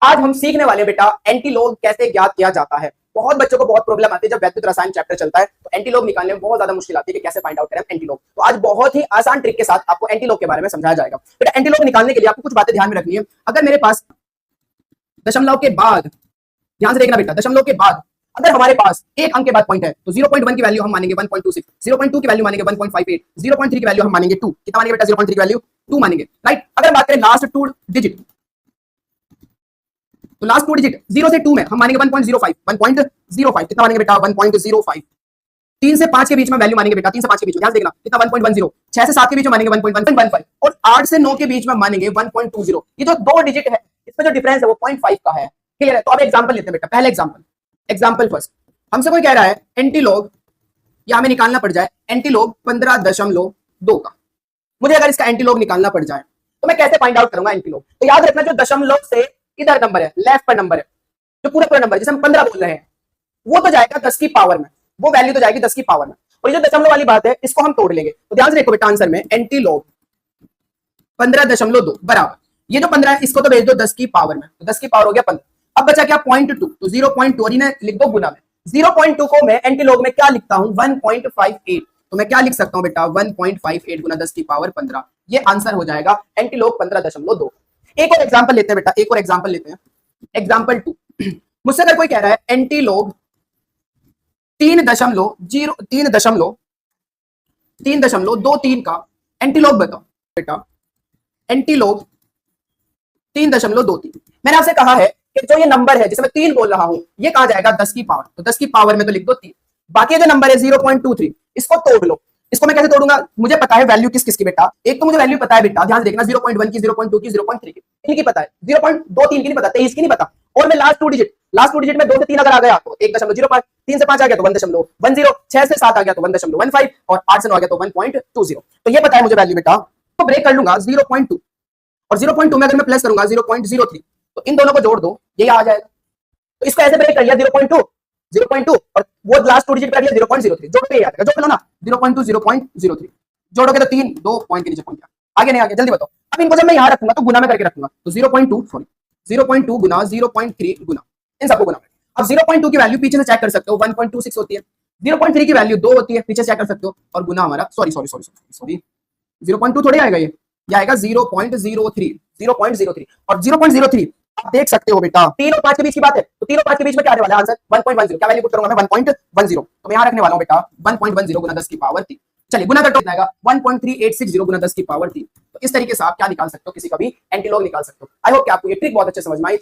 आज हम सीखने वाले बेटा एंटीलॉग कैसे ज्ञात किया जाता है। बहुत बच्चों को बहुत प्रॉब्लम आती है जब वैद्युत रसायन चैप्टर चलता है तो एंटीलॉग निकालने में बहुत ज्यादा मुश्किल आती है कि कैसे फाइंड आउट करें एंटीलॉग। तो आज बहुत ही आसान ट्रिक के साथ आपको एंटीलॉग के बारे में समझाया जाएगा। बेटा एंटीलॉग निकालने के लिए आपको कुछ बातें ध्यान में रखनी है। अगर मेरे पास दशमलव के बाद, ध्यान से देखना बेटा, दशमलव के बाद अगर हमारे पास एक अंक के बाद पॉइंट है तो 0.1 की वैल्यू हम मानेंगे 1.26, 0.2 की वैल्यू मानेंगे 1.58, 0.3 की वैल्यू हम मानेंगे 2। कितना मानेंगे बेटा? 0.3 की वैल्यू 2 मानेंगे, राइट। अगर बात करें लास्ट 2 डिजिट, तो लास्ट 2 डिजिट 0 से 2 में हम मानेंगे 1.05, 1.05 कितना मानेंगे बेटा? 1.05। 3 से 5 के बीच में वैल्यू मानेंगे बेटा, 3 से 5 के बीच में, ध्यान देखना कितना? 1.10। 6 से 7 के बीच में मानेंगे 1.15 और 8 से 9 के बीच में मानेंगे 1.20। ये जो दो डिजिट है इसमें जो डिफरेंस है वो 0.5 का है। क्लियर है? तो अब एग्जांपल लेते हैं बेटा। पहले एग्जांपल फर्स्ट, हमसे कोई कह रहा है एंटीलॉग, या हमें निकालना पड़ जाए एंटीलॉग 15.2 का। मुझे अगर इसका एंटीलॉग निकालना पड़ जाए तो मैं कैसे फाइंड आउट करूंगा एंटीलॉग? तो याद रखना जो दशमलव से इधर नंबर है, लेफ्ट पर नंबर है, जो पूरा नंबर जिसे हम 15 बोल रहे हैं, वो तो जाएगा 10 की पावर में, वो वैल्यू तो जाएगी 10 की पावर में। और ये जो दशमलव वाली बात है इसको हम तोड़ लेंगे। तो ध्यान से देखो बेटा, आंसर में एंटीलॉग 15.2 बराबर, ये जो 15 है इसको तो भेज दो 10 की पावर में, तो 10 की पावर हो गया 15। अब बचा क्या? 0.2, तो 0.2 और इन्हें लिख दो गुना में। 0.2 को मैं एंटीलॉग में क्या लिखता हूं? 1.58। तो मैं क्या लिख सकता हूं बेटा? 1.58 गुना 10 की पावर 15। ये आंसर हो जाएगा एंटीलॉग 15.2। एक और एग्जांपल लेते हैं बेटा, एक और एग्जांपल लेते हैं। एग्जांपल 2, मुझसे अगर कोई कह रहा है एंटीलॉग 3.23 का एंटीलॉग बताओ बेटा। एंटीलॉग 3.23, मैंने आपसे कहा है कि जो ये नंबर है जिसे मैं 3 बोल रहा हूं ये कहां जाएगा? 10 की पावर, तो 10 की पावर में तो लिख दो 3। बाकी जो नंबर है 0.23, इसको तोड़ लो। इसको मैं कैसे तोड़ूंगा? मुझे पता है वैल्यू किस की बेटा। एक तो मुझे वैल्यू पता है बेटा, ध्यान देखना, 0.1 की, 0.2 की, 0.3 की, इनकी पता है, 0.23 की नहीं पता, 23 की नहीं पता। और मैं लास्ट 2 डिजिट में 2 से 3 अगर आ गया तो 1.05, 3 से 5 आ गया तो 1.10, 6 से 7 आ गया तो 1.15 और 8 से 9 आ गया तो 1.20। तो ये पता है मुझे वैल्यू बेटा। तो ब्रेक कर लूंगा 0.2 और 0.2 में अगर मैं प्लस करूंगा 0.03, तो इन दोनों को जोड़ दो, यही आ जाएगा। तो इसको ऐसे ब्रेक कर लिया 0.2 और वो लास्ट 2 डिजिट कर लिया 0.03, जोड़ के याद जोड़ लो ना, 0.2 0.03 जोड़ोगे तो 3, 2 पॉइंट के नीचे पहुंच गया। आगे नहीं आगे, जल्दी बताओ। अब इनको जब मैं यहां रखूंगा तो गुना में करके रखूंगा, तो 0.2 गुना 0.3 गुना, इन सबको गुना। अब 0.2 की वैल्यू पीछे से चेक कर सकते हो 1.26 होती है, 0.3 की वैल्यू 2 होती है, पीछे चेक कर सकते हो, और गुना हमारा सॉरी 0.2 थोड़ी आएगा, ये आएगा 0.03 और 0.03 आप देख सकते हो बेटा 3 और 5 के बीच की बात है, तो 3 और 5 के बीच में क्या आने वाला है आंसर? 1.10। क्या वैल्यू पुट करूंगा मैं? 1.10। तो मैं यहां रखने वाला हूं बेटा 1.10 गुना 10 की पावर 3। चलिए गुना करते जाएगा 1.3860 गुना 10 की पावर 3। तो इस तरीके से आप क्या निकाल सकते हो? किसी का भी एंटीलॉग निकाल सकते हो। आई होप कि आपको ये ट्रिक बहुत अच्छे समझ में आई।